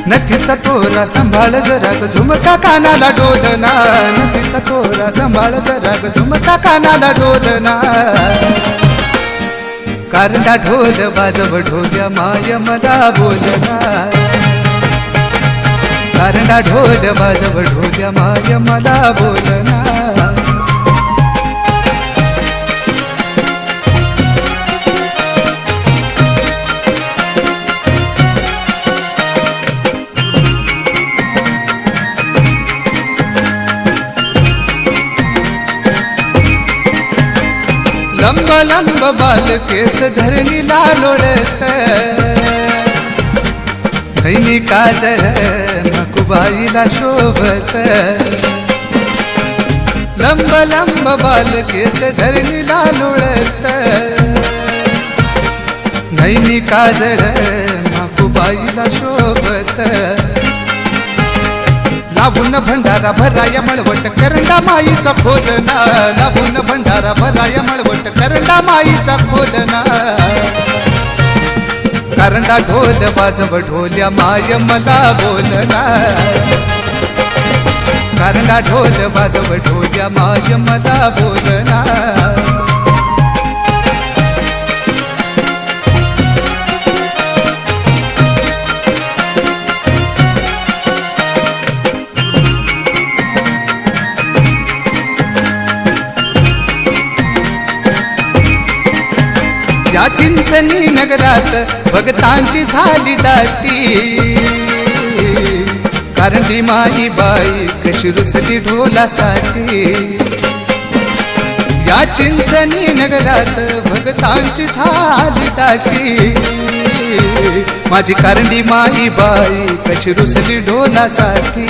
नथीचा तोरा सांभाळ जरा ग झुमका कानाला डोलना, नथीचा तोरा सांभाळ जरा ग झुमका कानाला डोलना. कारंडा ढोल वाजव ढोल्या माय मला बोलना, कारंडा ढोल वाजव ढोल्या माय मला बोलना. लंब लंब बाल केस धरणीला लोळत, खैनी काजळ मकुबाईला शोभत. लंब लंब बाल केस धरणीला लोळत, खैनी काजळ मकुबाईला शोभत. लावून भंडारा भराया मळवट करंडा माईचा खोलना, लावून भंडारा भराया मळवट करंडा माईचा खोलना. कारंडा ढोल वाजव ढोल्या माय मला बोलना, कारंडा ढोल वाजव ढोल्या माय मला बोलना. या चिंचणी नगरात भगतांची झाली दाटी, कारंडी माई बाई कशी रुसली ढोलासाठी. या चिंचणी नगरात भगतांची झाली दाटी, माझी कारंडी माई बाई कशी रुसली ढोलासाठी.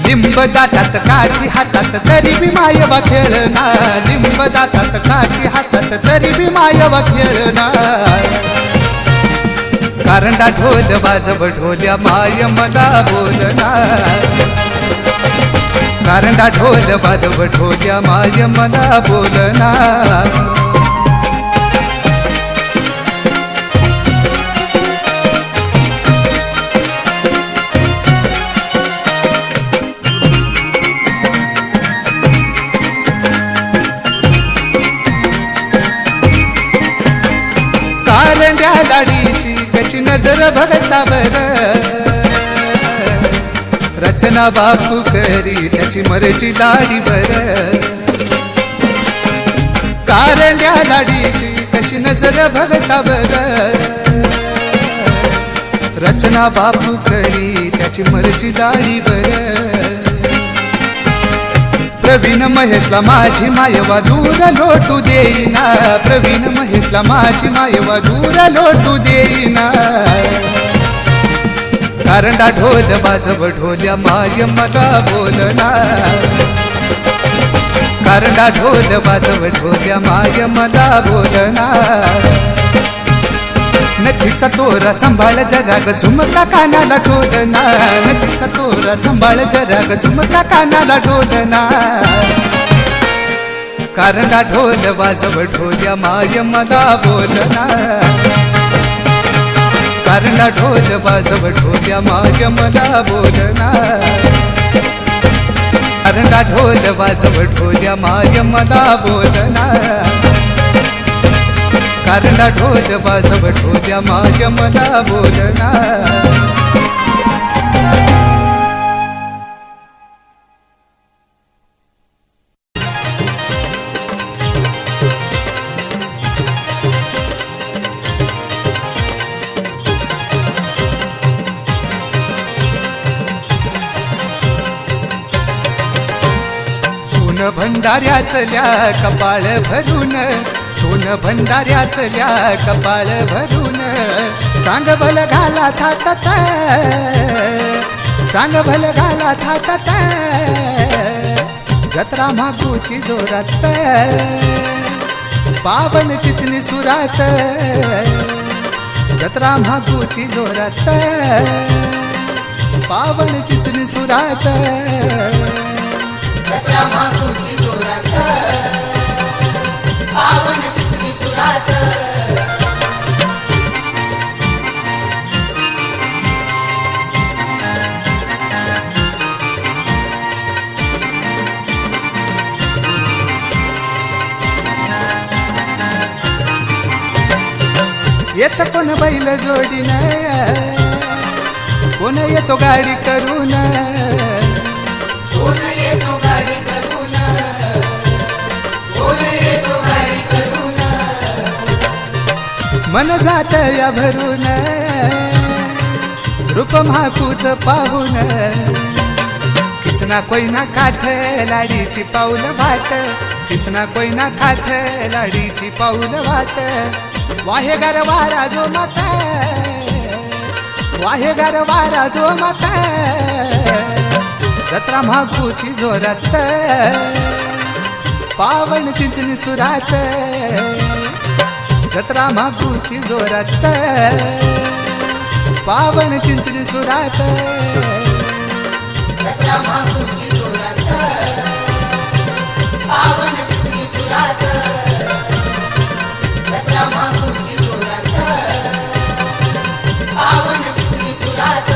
लिंब दातात काठी हातात तरी बी मायवा खेळना, लिंब दातात काठी हातात तरी बी मायवा खेळना. कारंडा ढोल वाजव ढोल्या माय मला बोलना, कारंडा ढोल वाजव ढोल्या माय मला बोलना. कारंड्या लाडीची कशी नजर भगतावर, रचना बापू करी त्याची मर्जी लाडीवर. कारंड्या लाडीची कशी नजर भगतावर, रचना बापू करी त्याची मर्जी लाडीवर. प्रवीण महेशला माझी मायवा दूर लोटू देईना, प्रवीण महेशला माझी मायवा दूर लोटू देईना. कारंडा ढोल वाजव ढोल्या माय मला बोलना, कारंडा ढोल वाजव ढोल्या माय मला बोलना. नथीचा तोरा सांभाळ जरा ग झुमका कानाला ढोलना, नथीचा तोरा सांभाळ जरा ग झुमका कानाला ढोलना. कारंडा ढोल वाजव ढोल्या माय मला बोलना, कारंडा ढोल वाजव ढोल्या माय मला बोलना. कारंडा ढोल वाजव ढोल्या माय मला बोलना, कारंडा ढोल वाजव ढोल्या माय मला बोलना. सोन भंडाऱ्याचल्या कपाळ भरून, सोन भंडाऱ्याचल्या कपाळ भरून. चांग भल घाला थाटत, चांग भल घाला थाटत, जत्रा मागूची जोरात, पावन चिचणी सुरात. जत्रा मागूची जोरात, पावन चिचणी सुरात. जत्रा मागूची जोरात, पावन चिचणी सुरात. कोण बैल जोडीन कोण येतो गाडी करून कोण येतो गाडी करून कोण येतो गाडी करून मन जात या भरून रूप महाकूच पाहून किसना कोयना काठ लाडीची पाऊल वाट किसना कोयना काठ लाडीची पाऊल वाट वाहेगार वारा जो माता वाहेगार वारा जो माता जत्रा महाकूची जोरात पावन चिंचणी सुरात जत्रा महाकूची जोरात पावन चिंचणी सुरात जत्रा महाकूची जोरात पावन चिंचणी सुरात जत्रा महाकूची जोरात पावन चिंचणी सुरात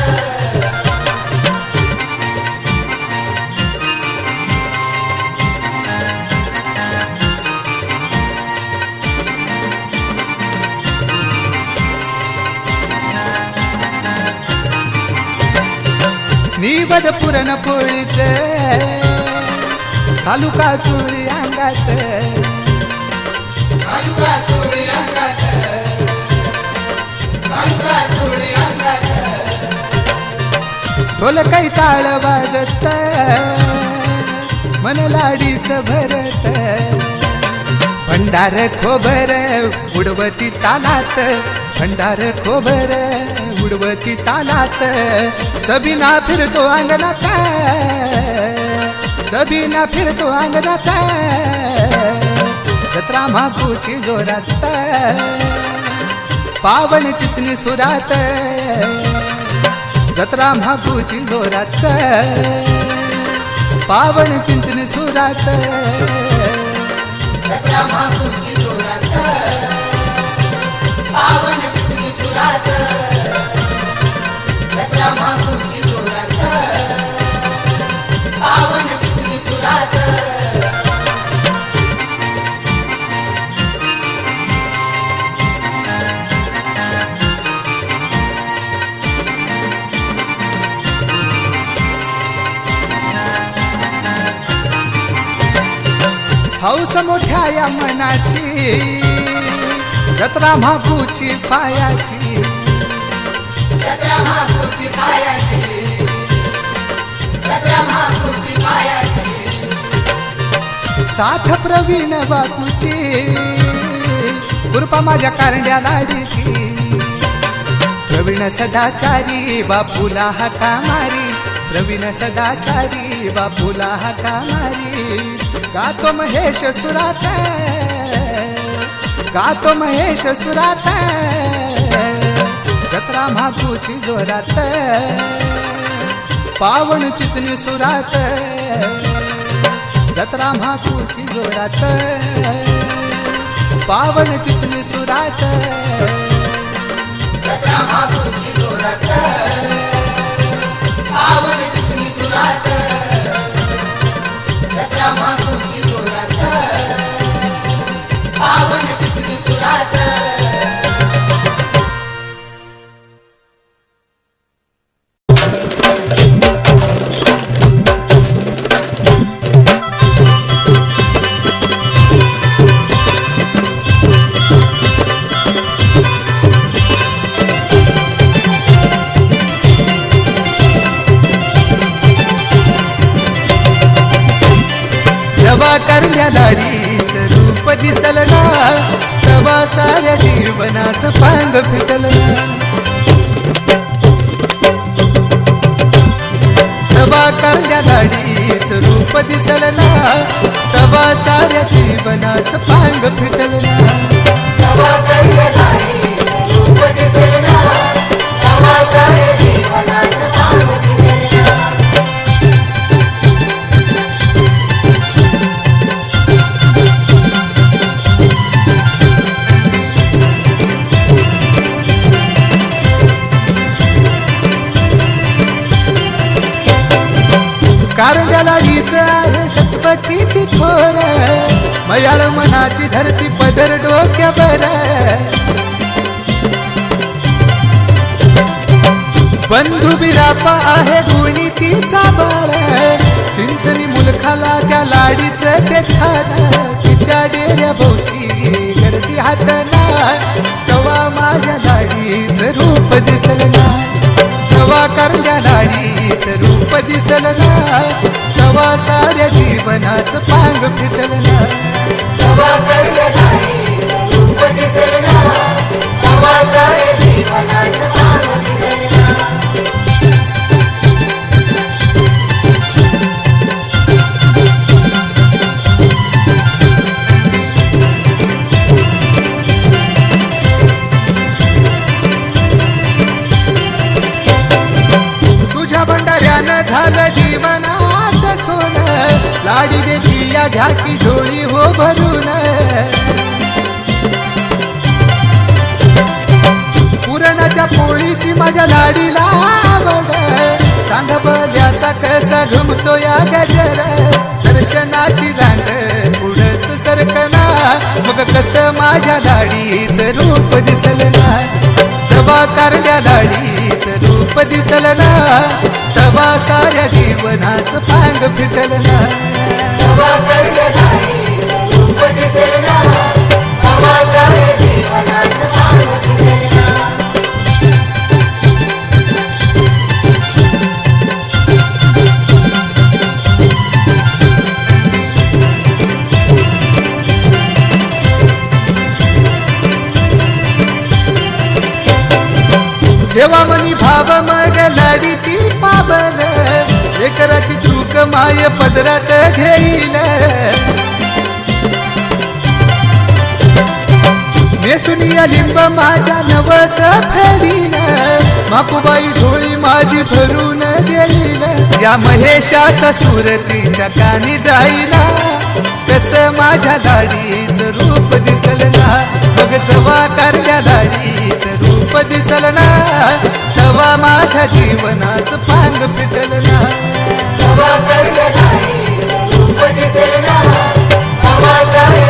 निवद पुरणपोळीच तालुका चोळी अंगात तालुका चोळी अंगात तालुका चोळी अंगात ढोल काही ताळ वाजत मन लाडीच भरत भंडार खोबर उडवती तालात भंडार खोबर उडवती तालात सबीना फिरतो अंगणात सबीना फिरतो अंगणात जत्रा महाकूची जोरात पावन चिचणी सुरात जत्रा महाकूची जोरात पावन चिंचणी सुरात जत्रा महाकूची जोरात पावन चिंचणी सुरात जत्रा महाकूची जोरात पावन चिंचणी सुरात हौस मोठ्या या मनाची जत्रा महाकूची पायाची जत्रा महाकूची पायाची जत्रा महाकूची पायाची साथ प्रवीण बापूची कृपा माझ्या कारंड्या लाडीची प्रवीण सदाचारी बापूला हाका मारी प्रवीण सदाचारी बापूला हाका मारी गातो महेश सुरात गातो महेश सुरात जत्रा महाकूची जोरात पावन चिचणी सुरात जत्रा महाकूची जोरात पावन चिचणी सुरात जत्रा महाकूची जोरात पावन चिचणी सुरात जत्रा महाकूची जोरात पावन चिचणी सुरात जवा करण्या लाडीच रूप दिसल ना तवा साऱ्या जीवनाचं पांग फिटल जवा करण्या लाडीच रूप दिसल ना तवा साऱ्या जीवनाचं पांग फिटल तवा करण्या लाडीचं रूप दिसल ना तवा साऱ्या जीवनाचं पांग फिटल कारंजा लाडीच आहे सत्व किती थोर मयाळ मनाची धरती पदर डोक्यावर बंधू बिरापा आहे गुणी तिचा बाळ चिंचणी मुलखाला त्या लाडीचं ते खाणं तिच्या डेऱ्या भोवती गर्दी हातना तवा माझ्या लाडीचं रूप दिसल ना जवा करण्या लाडीचं रूप दिसल ना तवा साऱ्या जीवनाचं पांग फिटल ना तवा करण्या लाडीचं रूप दिसेल ना तवा सारे जीवनाचं पांग फिटेल ना तुझ्या भंडाऱ्यानं झालं जीवनाचं सोनं लाडी देती या घ्या की झोळी हो भरून पुरणाच्या पोळीची माझ्या लाडीला आवड सांग बल्याचा कसा घुमतो या गजर दर्शनाची रांग पुढच सरकना मग कसं माझ्या लाडीचं रूप दिसल ना जबा करण्या लाडीचं रूप दिसल ना तवा साऱ्या जीवनाचं पांग फिटल ना तवा करण्या लाडीचं रूप दिसेल ना तवा सारे जीवनाचं पांग फिटेल ना देवा मनी भाव मग लाडी ती पाबल एकराची चूक माय पदरात घेईल नेसुनिया लिंब माझ्या नवस फेडील मापूबाई झोळी माझी भरून देईल या महेशाचा सुरतीच्या कानी जाईना कस माझ्या लाडीचं रूप दिसल ना मग जवा करण्या लाडीचं रूप दिसल ना तवा माझ्या जीवनाचं पांग फिटल ना तवा करण्या लाडीचं रूप दिसेल ना तवा सारे